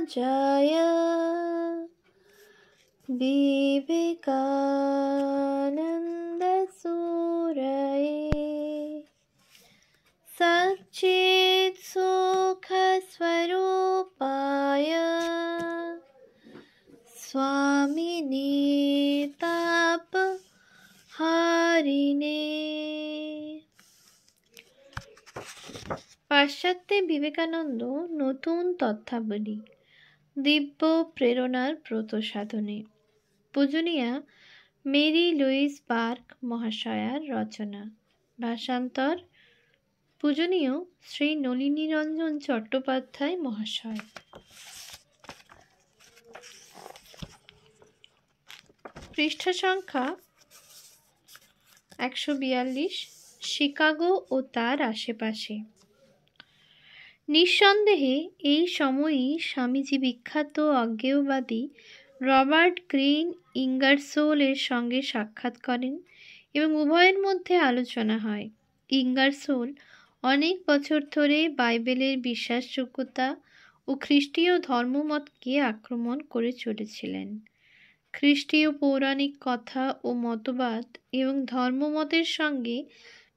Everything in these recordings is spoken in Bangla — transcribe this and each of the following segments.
जय विवेकानन्दसूरये सच्चित्सुखस्वरूपाय स्वामिने तापहारिणे। পাশ্চাত্যে বিবেকানন্দ নতুন তথ্যাবলী দিব্য প্রেরণার ব্রত সাধনে। পূজনীয়া মেরি লুইস বার্ক মহাশয়ার রচনা। ভাষান্তর পূজনীয় শ্রী নলিনীরঞ্জন চট্টোপাধ্যায় মহাশয়। পৃষ্ঠা সংখ্যা 142। শিকাগো ও তার আশেপাশে। নিঃসন্দেহে এই সময়ই স্বামীজি বিখ্যাত অজ্ঞেয়বাদী রবার্ট গ্রিন ইঙ্গারসোল এর সঙ্গে সাক্ষাৎ করেন এবং উভয়ের মধ্যে আলোচনা হয়। ইঙ্গারসোল অনেক বছর ধরে বাইবেলের বিশ্বাসযোগ্যতা ও খ্রিস্টীয় ধর্মমতকে আক্রমণ করে চলেছিলেন। খ্রিস্টীয় পৌরাণিক কথা ও মতবাদ এবং ধর্মমতের সঙ্গে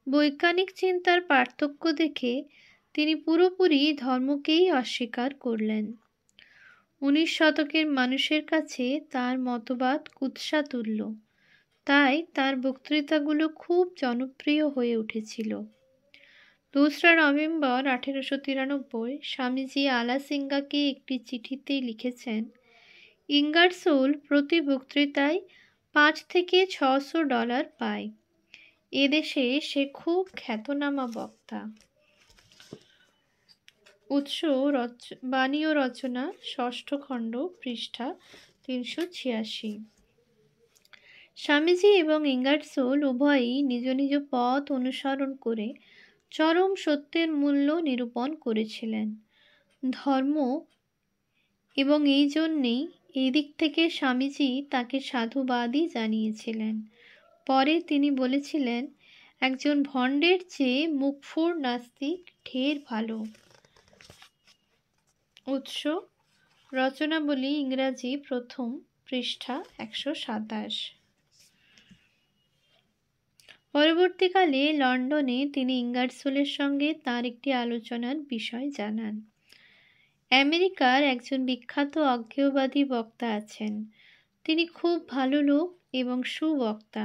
বৈজ্ঞানিক চিন্তার পার্থক্য দেখে তিনি পুরোপুরি ধর্মকেই অস্বীকার করলেন। 19 শতকের মানুষের কাছে তার মতবাদ কুৎসাতুল্য, তাই তার বক্তৃতাগুলো খুব জনপ্রিয় হয়ে উঠেছিল। 2 নভেম্বর 1893 স্বামীজি আলাসিঙ্গাকে একটি চিঠিতে লিখেছেন, ইঙ্গারসোল প্রতি বক্তৃতায় $5 থেকে $600 পায়। এদেশে সে খুব খ্যাতনামা বক্তা। উৎস বাণী ও রচনা, 6ষ্ঠ খণ্ড, পৃষ্ঠা 386। স্বামীজি এবং ইঙ্গারসোল উভয়ই নিজ নিজ পথ অনুসরণ করে চরম সত্যের মূল্য নিরূপণ করেছিলেন। ধর্ম এবং এই জন্যেই এই দিক থেকে স্বামীজি তাকে সাধুবাদই জানিয়েছিলেন। পরে তিনি বলেছিলেন, একজন ভণ্ডের চেয়ে মুখফুর নাস্তিক ঢের ভালো। উৎস রচনাবলী, ইংরাজি, প্রথম, পৃষ্ঠা 127। পরবর্তীকালে লন্ডনে তিনি ইঙ্গারসোলের সঙ্গে তার একটি আলোচনার বিষয় জানান। আমেরিকার একজন বিখ্যাত অজ্ঞেয়বাদী বক্তা আছেন। তিনি খুব ভালো লোক এবং সুবক্তা।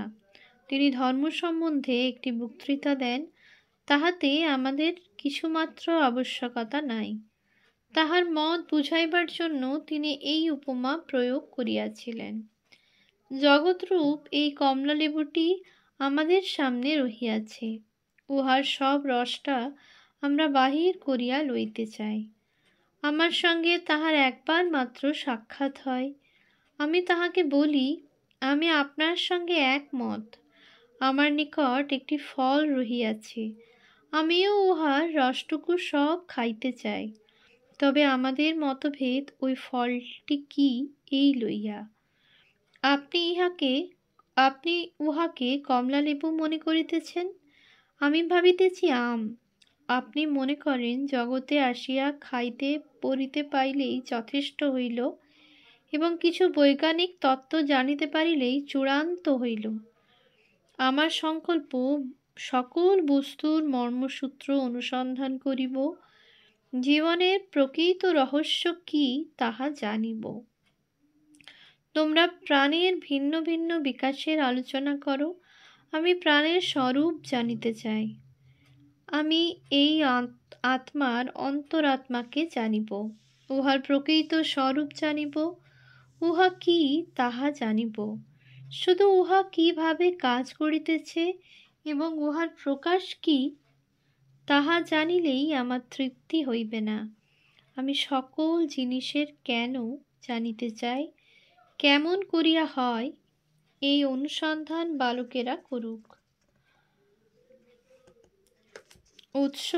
তিনি ধর্ম সম্বন্ধে একটি বক্তৃতা দেন, তাহাতে আমাদের কিছুমাত্র আবশ্যকতা নাই। তাহার মত বুঝাইবার জন্য তিনি এই উপমা প্রয়োগ করিয়াছিলেন। জগৎরূপ এই কমলালেবুটি আমাদের সামনে রহিয়াছে, উহার সব রসটা আমরা বাহির করিয়া লইতে চাই। আমার সঙ্গে তাহার একবার মাত্র সাক্ষাৎ হয়। আমি তাহাকে বলি, আমি আপনার সঙ্গে একমত। আমার নিকট একটি ফল রহিয়াছে, আমিও উহার রসটুকু সব খাইতে চাই। তবে আমাদের মতভেদ ওই ফলটি কি এই লইয়া। আপনি উহাকে কমলালেবু মনে করিতেছেন, আমি ভাবিতেছি আম। আপনি মনে করেন জগতে আসিয়া খাইতে পড়িতে পাইলেই যথেষ্ট হইল এবং কিছু বৈজ্ঞানিক তত্ত্ব জানিতে পারিলেই চূড়ান্ত হইল। আমার সংকল্প সকল বস্তুর মর্মসূত্র অনুসন্ধান করিব, জীবনের প্রকৃত রহস্য কি তাহা জানিব। তোমরা প্রাণের ভিন্ন ভিন্ন বিকাশের আলোচনা করো, আমি প্রাণের স্বরূপ জানিতে চাই। আমি এই আত্মার অন্তরাত্মাকে জানিব, উহার প্রকৃত স্বরূপ জানিব। উহা কি তাহা জানিব। শুধু উহা কিভাবে কাজ করিতেছে এবং উহার প্রকাশ কি তাহা জানিলেই আমার তৃপ্তি হইবে না। আমি সকল জিনিসের কেন জানিতে চাই, কেমন করিয়া হয়, এই অনুসন্ধান বালকেরা করুক। উৎস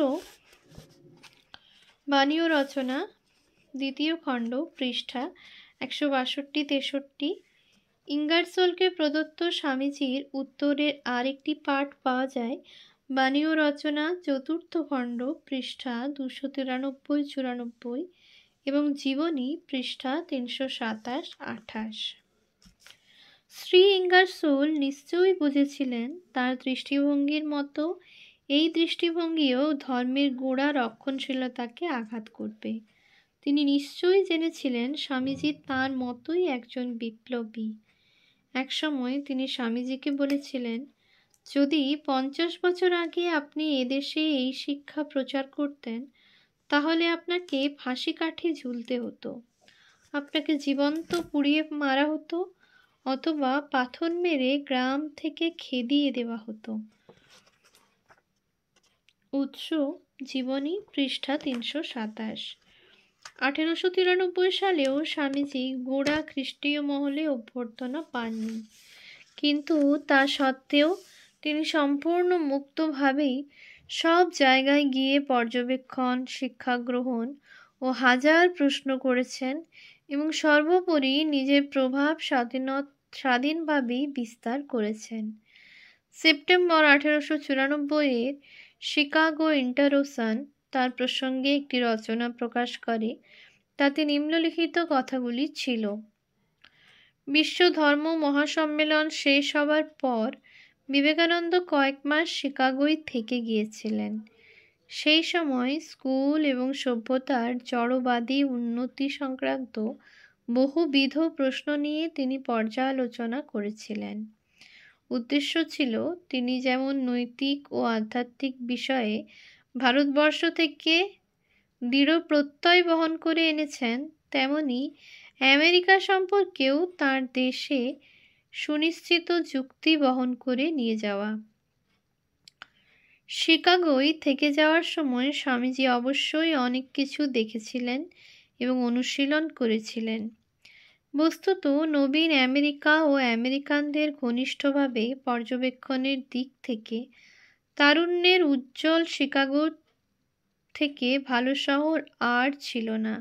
বাণী ও রচনা, 2য় খণ্ড, পৃষ্ঠা 162-63। ইঙ্গারসোলকে প্রদত্ত স্বামীজির উত্তরের আরেকটি পাঠ পাওয়া যায় বাণী ও রচনা, 4th খণ্ড, পৃষ্ঠা 293-94 এবং জীবনী পৃষ্ঠা 327-28। শ্রী ইঙ্গারসোল নিশ্চয়ই বুঝেছিলেন তার দৃষ্টিভঙ্গির মতো এই দৃষ্টিভঙ্গিও ধর্মের গোড়া রক্ষণশীলতাকে আঘাত করবে। তিনি নিশ্চয়ই জেনেছিলেন স্বামীজি তাঁর মতোই একজন বিপ্লবী। একসময় তিনি স্বামীজিকে বলেছিলেন, যদি 50 বছর আগে আপনি এদেশে এই শিক্ষা প্রচার করতেন তাহলে আপনাকে ফাঁসি কাঠে ঝুলতে হতো, আপনাকে জীবন্ত পুড়িয়ে মারা হতো, অথবা পাথর মেরে গ্রাম থেকে খেদিয়ে দেওয়া হতো। উৎস জীবনী পৃষ্ঠা 327। 1893 সালেও স্বামীজি গোড়া খ্রিস্টীয় মহলে অভ্যর্থনা পাননি, কিন্তু তা সত্ত্বেও তিনি সম্পূর্ণ মুক্তভাবেই সব জায়গায় গিয়ে পর্যবেক্ষণ, শিক্ষা গ্রহণ ও হাজার প্রশ্ন করেছেন এবং সর্বোপরি নিজের প্রভাব স্বাধীনভাবেই বিস্তার করেছেন। সেপ্টেম্বর 1894-এর শিকাগো ইন্টারোসান তার প্রসঙ্গে একটি রচনা প্রকাশ করে। তাতে নিম্নলিখিত কথাগুলি ছিল: বিশ্ব ধর্ম মহাসম্মেলন শেষ হবার পর বিবেকানন্দ কয়েক মাস শিকাগোয় থেকে গিয়েছিলেন। সেই সময় স্কুল এবং সভ্যতার জড়বাদী উন্নতি সংক্রান্ত বহুবিধ প্রশ্ন নিয়ে তিনি পর্যালোচনা করেছিলেন। উদ্দেশ্য ছিল তিনি যেমন নৈতিক ও আধ্যাত্মিক বিষয়ে ভারতবর্ষ থেকে দৃঢ় প্রত্যয় বহন করে এনেছেন, তেমনি আমেরিকা সম্পর্কেও তাঁর দেশে সুনিশ্চিত যুক্তি বহন করে নিয়ে যাওয়া। শিকাগোয় থেকে যাওয়ার সময় স্বামীজি অবশ্যই অনেক কিছু দেখেছিলেন এবং অনুশীলন করেছিলেন। বস্তুত নবীন আমেরিকা ও আমেরিকানদের ঘনিষ্ঠভাবে পর্যবেক্ষণের দিক থেকে তারুণ্যের উজ্জ্বল শিকাগোর থেকে ভালো শহর আর ছিল না।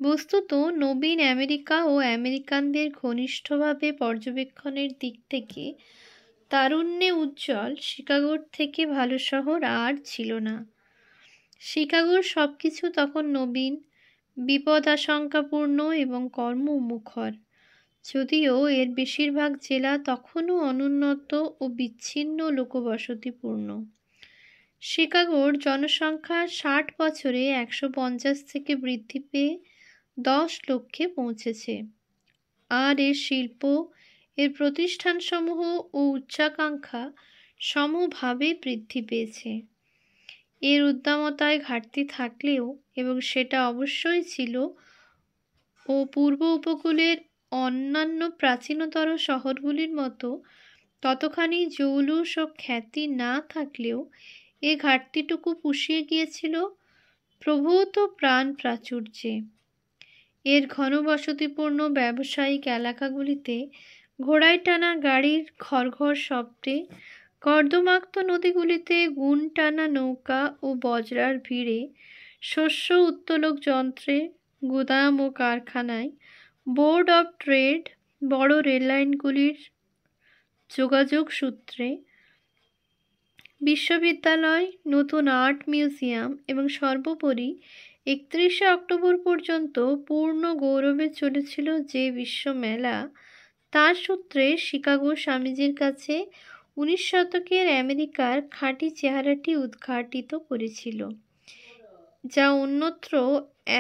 বস্তুত নবীন আমেরিকা ও আমেরিকানদের ঘনিষ্ঠভাবে পর্যবেক্ষণের দিক থেকে তারুণ্যে উজ্জ্বল শিকাগোর থেকে ভালো শহর আর ছিল না। শিকাগোর সব কিছু তখন নবীন, বিপদাশঙ্কাপূর্ণ এবং কর্মমুখর, যদিও এর বেশিরভাগ জেলা তখনও অনুন্নত ও বিচ্ছিন্ন লোকবসতিপূর্ণ। শিকাগোর জনসংখ্যা 60 বছরে 150 থেকে বৃদ্ধি পেয়ে 10 লক্ষে পৌঁছেছে, আর এর শিল্প, এর প্রতিষ্ঠানসমূহ ও উচ্চাকাঙ্ক্ষা সমভাবে বৃদ্ধি পেয়েছে। এর উদ্দামতায় ঘাটতি থাকলেও, এবং সেটা অবশ্যই ছিল, ও পূর্ব উপকূলের অন্যান্য প্রাচীনতর শহরগুলির মতো ততখানি জৌলুস ও খ্যাতি না থাকলেও এ ঘাটতিটুকু পুষিয়ে গিয়েছিল প্রভূত প্রাণ প্রাচুর্যে। এর ঘনবসতিপূর্ণ ব্যবসায়িক এলাকাগুলিতে ঘোড়ায় টানা গাড়ির ঘড়ঘড় শব্দে, কর্দমাক্ত নদীগুলিতে গুণ টানা নৌকা ও বজরার ভিড়ে, শস্য উত্তোলক যন্ত্রে, গুদাম ও কারখানায়, বোর্ড অব ট্রেড, বড় রেললাইনগুলির যোগাযোগ সূত্রে, বিশ্ববিদ্যালয়, নতুন আর্ট মিউজিয়াম এবং সর্বোপরি 31শে অক্টোবর পর্যন্ত পূর্ণ গৌরবে চলেছিল যে বিশ্ব মেলা, তার সূত্রে শিকাগো স্বামীজির কাছে 19 শতকের আমেরিকার খাঁটি চেহারাটি উদ্ঘাটিত করেছিল, যা অন্যত্র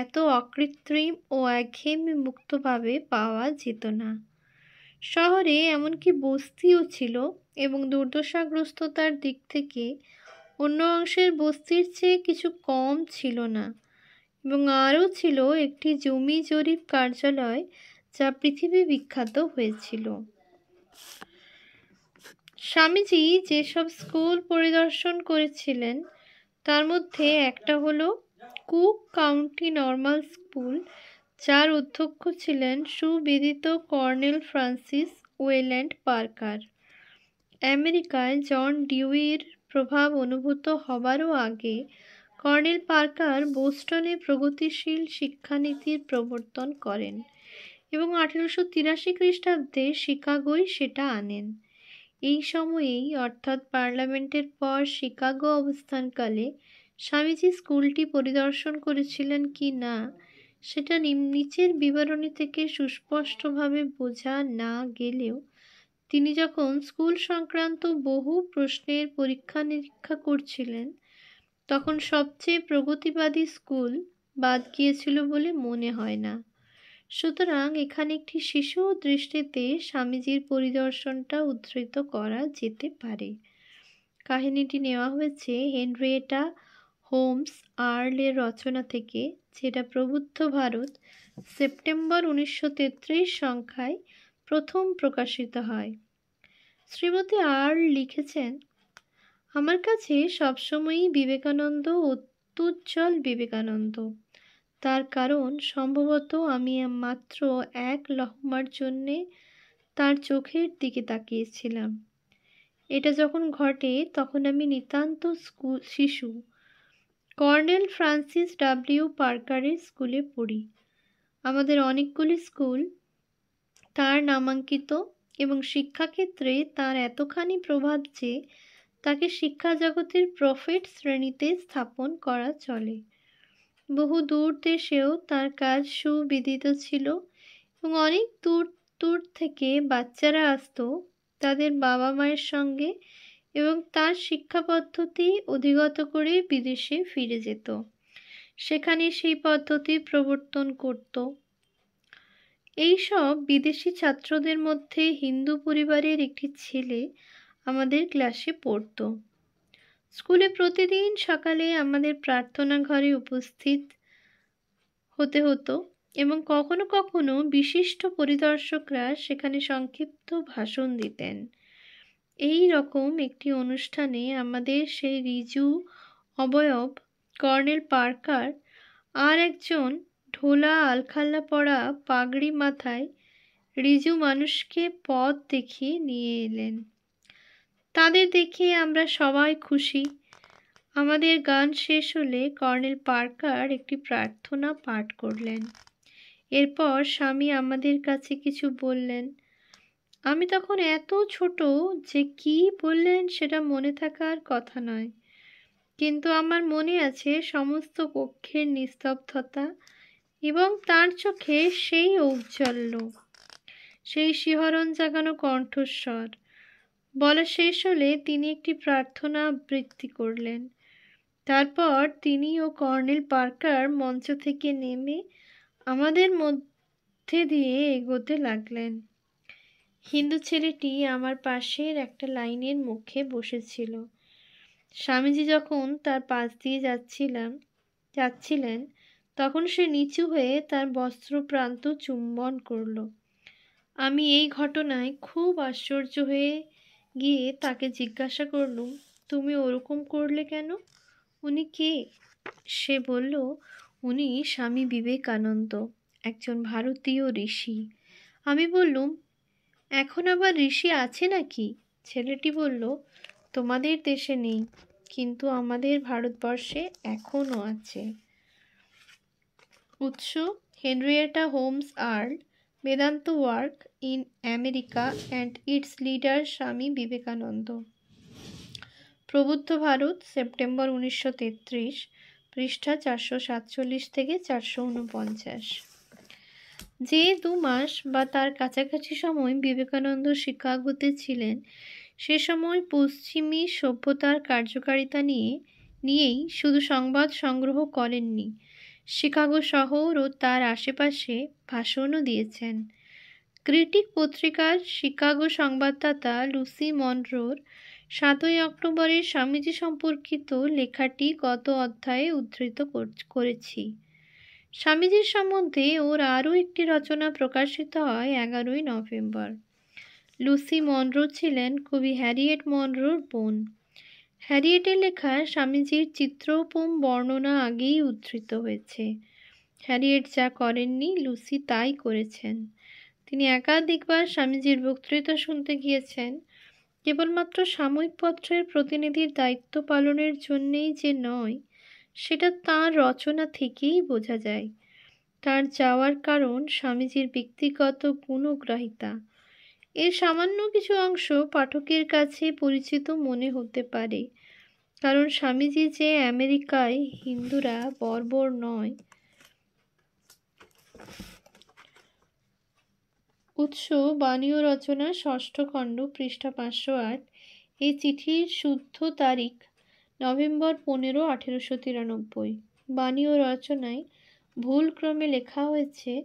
এত অকৃত্রিম ও একঘেয়েমি মুক্তভাবে পাওয়া যেত না। শহরে এমনকি বস্তিও ছিল, এবং দুর্দশাগ্রস্ততার দিক থেকে অন্য অংশের বস্তির চেয়ে কিছু কম ছিল না, এবং আরও ছিল একটি জমি জরিপ কার্যালয় যা পৃথিবী বিখ্যাত হয়েছিল। স্বামীজি যেসব স্কুল পরিদর্শন করেছিলেন তার মধ্যে একটা হলো কুক কাউন্টি নর্মাল স্কুল, যার অধ্যক্ষ ছিলেন সুবিদিত কর্নেল ফ্রান্সিস ওয়েল্যান্ড পার্কার। আমেরিকায় জন ডিউইর প্রভাব অনুভূত হবারও আগে কর্নেল পার্কার বোস্টনে প্রগতিশীল শিক্ষানীতির প্রবর্তন করেন এবং 1883 খ্রিস্টাব্দে শিকাগোয় সেটা আনেন। এই সময়েই, অর্থাৎ পার্লামেন্টের পর শিকাগো অবস্থানকালে, স্বামীজি স্কুলটি পরিদর্শন করেছিলেন কি না সেটা নিচের বিবরণী থেকে সুস্পষ্টভাবে বোঝা না গেলেও তিনি যখন স্কুল সংক্রান্ত বহু প্রশ্নের পরীক্ষা নিরীক্ষা করছিলেন তখন সবচেয়ে প্রগতিবাদী স্কুল বাদ গিয়েছিল বলে মনে হয় না। সুতরাং এখানে একটি শিশু দৃষ্টিতে স্বামীজির পরিদর্শনটা উদ্ধৃত করা যেতে পারে। কাহিনীটি নেওয়া হয়েছে হেনরিয়েটা হোমস আর্লের রচনা থেকে, যেটা প্রবুদ্ধ ভারত সেপ্টেম্বর 1933 সংখ্যায় প্রথম প্রকাশিত হয়। শ্রীমতী আর্ল লিখেছেন, আমার কাছে সবসময়ই বিবেকানন্দ অত্যুজ্জ্বল বিবেকানন্দ। তার কারণ সম্ভবত আমি মাত্র এক লহমার জন্যে তার চোখের দিকে তাকিয়েছিলাম। এটা যখন ঘটে তখন আমি নিতান্ত শিশু। কর্নেল ফ্রান্সিস ডাব্লিউ পার্কারের স্কুলে পড়ি। আমাদের অনেকগুলি স্কুল তার নামাঙ্কিত এবং শিক্ষাক্ষেত্রে তার এতখানি প্রভাব যে তাকে শিক্ষা জগতের প্রফেট শ্রেণীতে স্থাপন করা চলে। বহু দূর দেশেও তার কাজ সুবিদিত ছিল এবং অনেক দূর দূর থেকে বাচ্চারা আসতো তাদের বাবা মায়ের সঙ্গে এবং তার শিক্ষা পদ্ধতি অধিগত করে বিদেশে ফিরে যেত, সেখানে সেই পদ্ধতি প্রবর্তন করত। এইসব বিদেশি ছাত্রদের মধ্যে হিন্দু পরিবারের একটি ছেলে আমাদের ক্লাসে পড়ত। স্কুলে প্রতিদিন সকালে আমাদের প্রার্থনা ঘরে উপস্থিত হতে হতো এবং কখনো কখনো বিশিষ্ট পরিদর্শকরা সেখানে সংক্ষিপ্ত ভাষণ দিতেন। এই রকম একটি অনুষ্ঠানে আমাদের সেই ঋজু অবয়ব কর্নেল পার্কার আর একজন ঢোলা আলখাল্লা পরা পাগড়ি মাথায় ঋজু মানুষকে পথ দেখিয়ে নিয়ে এলেন। তাদের দেখে আমরা সবাই খুশি। আমাদের গান শেষ হলে কর্নেল পার্কার একটি প্রার্থনা পাঠ করলেন। এরপর স্বামী আমাদের কাছে কিছু বললেন। আমি তখন এত ছোট যে কি বললেন সেটা মনে থাকার কথা নয়, কিন্তু আমার মনে আছে সমস্ত কক্ষের নিস্তব্ধতা এবং তার চোখে সেই ঔজ্জ্বল্য, সেই শিহরণ জাগানো কণ্ঠস্বর। বলা শেষ হলে তিনি একটি প্রার্থনা আবৃত্তি করলেন। তারপর তিনি ও কর্নেল পার্কার মঞ্চ থেকে নেমে আমাদের মধ্যে দিয়ে এগোতে লাগলেন। হিন্দু ছেলেটি আমার পাশের একটা লাইনের মুখে বসেছিল। স্বামীজি যখন তার পাশ দিয়ে যাচ্ছিলেন তখন সে নিচু হয়ে তার বস্ত্র প্রান্ত চুম্বন করল। আমি এই ঘটনায় খুব আশ্চর্য হয়ে গিয়ে তাকে জিজ্ঞাসা করলুম, তুমি ওরকম করলে কেন? উনি কে? সে বলল, উনি স্বামী বিবেকানন্দ, একজন ভারতীয় ঋষি। আমি বললুম, এখন আবার ঋষি আছে নাকি? ছেলেটি বলল, তোমাদের দেশে নেই, কিন্তু আমাদের ভারতবর্ষে এখনও আছে। উৎস Henrietta Holmes Earl, Vedanta work in America and its leader Swami Vivekananda. Prabuddha Bharat September 1933, পৃষ্ঠা 447 থেকে 449। যে 2 মাস বা তার কাছাকাছি সময় বিবেকানন্দ শিকাগোতে ছিলেন সে সময় পশ্চিমী সভ্যতার কার্যকারিতা নিয়েই শুধু সংবাদ সংগ্রহ করেননি, শিকাগো শহর ও তার আশেপাশে ভাষণও দিয়েছেন। ক্রিটিক পত্রিকার শিকাগো সংবাদদাতা লুসি মনরোর 7 অক্টোবরের স্বামীজি সম্পর্কিত লেখাটি গত অধ্যায়ে উদ্ধৃত করেছি। স্বামীজির সম্বন্ধে ওর আরও একটি রচনা প্রকাশিত হয় 11 নভেম্বর। লুসি মনরো ছিলেন কবি হ্যারিয়েট মনরোর বোন। হ্যারিয়েটের লেখা স্বামীজির চিত্রোপম বর্ণনা আগেই উদ্ধৃত হয়েছে। হ্যারিয়েট যা করেননি লুসি তাই করেছেন। তিনি একাধিকবার স্বামীজির বক্তৃতা শুনতে গিয়েছেন, কেবলমাত্র সাময়িক পত্রের প্রতিনিধির দায়িত্ব পালনের জন্যেই যে নয়, সেটা তাঁর রচনা থেকেই বোঝা যায়। তার যাওয়ার কারণ স্বামীজির ব্যক্তিগত গুণগ্রাহিতা। এর সামান্য কিছু অংশ পাঠকের কাছে পরিচিত মনে হতে পারে, কারণ স্বামীজি যে আমেরিকায় হিন্দুরা বর্বর নয়। উৎস বাণী ও রচনা, ষষ্ঠ খণ্ড, পৃষ্ঠা 508। এই চিঠির শুদ্ধ তারিখ নভেম্বর 15, 1893। বাণী ও রচনায় ভুল ক্রমে লেখা হয়েছে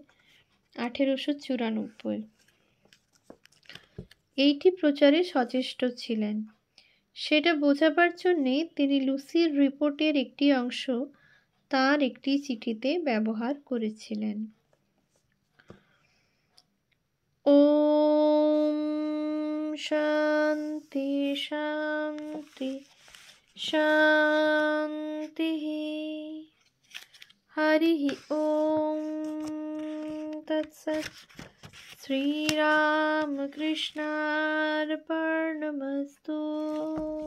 1894। এইটি প্রচারে সচেষ্ট ছিলেন। সেটা বোঝাবার জন্যে তিনি লুসির রিপোর্টের একটি অংশ তার একটি চিঠিতে ব্যবহার করেছিলেন। ওম শান্তি শান্তি শান্তি। হরি ওম তৎসৎ। শ্রীরামকৃষ্ণার্পণমস্তু।